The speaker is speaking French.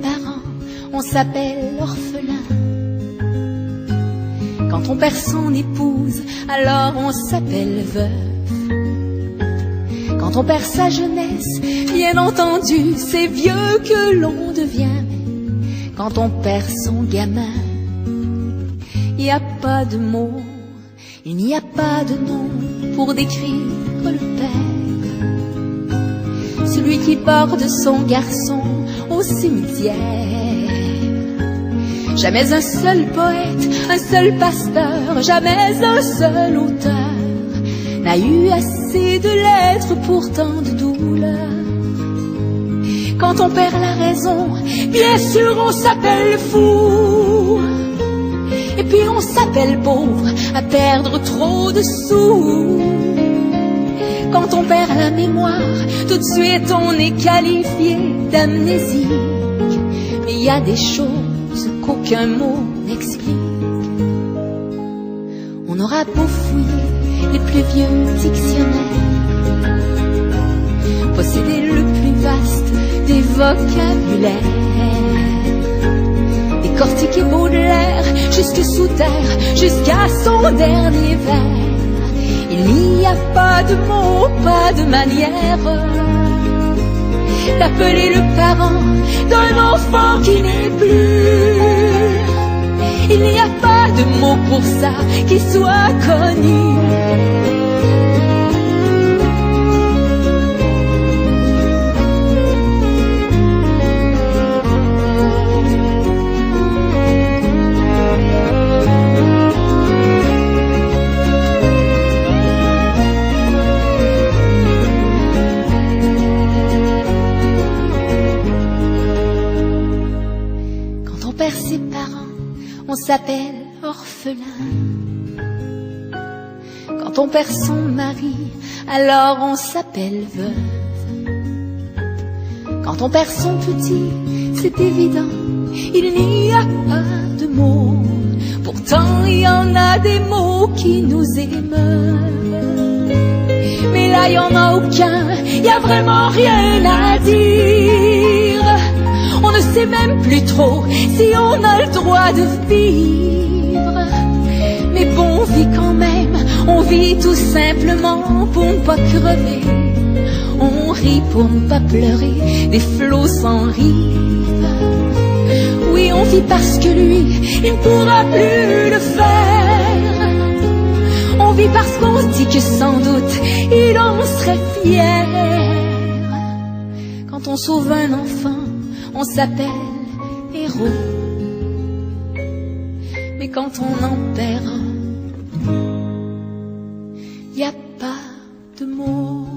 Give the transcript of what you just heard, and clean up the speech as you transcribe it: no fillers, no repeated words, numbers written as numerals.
parents, on s'appelle orphelin. Quand on perd son épouse, alors on s'appelle veuf. Quand on perd sa jeunesse, bien entendu, c'est vieux que l'on devient. Quand on perd son gamin, il n'y a pas de mots, il n'y a pas de nom pour décrire le père. Celui qui porte son garçon au cimetière. Jamais un seul poète, un seul pasteur, jamais un seul auteur n'a eu assez de lettres pour tant de douleur. Quand on perd la raison, bien sûr on s'appelle fou. Et puis on s'appelle pauvre à perdre trop de sous. Quand on perd la mémoire, tout de suite on est qualifié d'amnésique. Mais il y a des choses qu'aucun mot n'explique. On aura beau fouiller les plus vieux dictionnaires, posséder le plus vaste des vocabulaires, décortiquer Baudelaire jusque sous terre, jusqu'à son dernier vers. Il n'y a pas de mots, pas de manière d'appeler le parent d'un enfant qui n'est plus. Il n'y a pas de mots pour ça qui soit connu. Ses parents, on s'appelle orphelin. Quand on perd son mari, alors on s'appelle veuve. Quand on perd son petit, c'est évident, il n'y a pas de mots. Pourtant il y en a des mots qui nous émeuvent. Mais là il n'y en a aucun, il n'y a vraiment rien à dire. On ne sait même plus trop si on a le droit de vivre. Mais bon, on vit quand même, on vit tout simplement pour ne pas crever. On rit pour ne pas pleurer, des flots sans rive. Oui, on vit parce que lui, il ne pourra plus le faire. On vit parce qu'on se dit que sans doute, il en serait fier. Quand on sauve un enfant, on s'appelle héros. Mais quand on en perd un, y a pas de mots.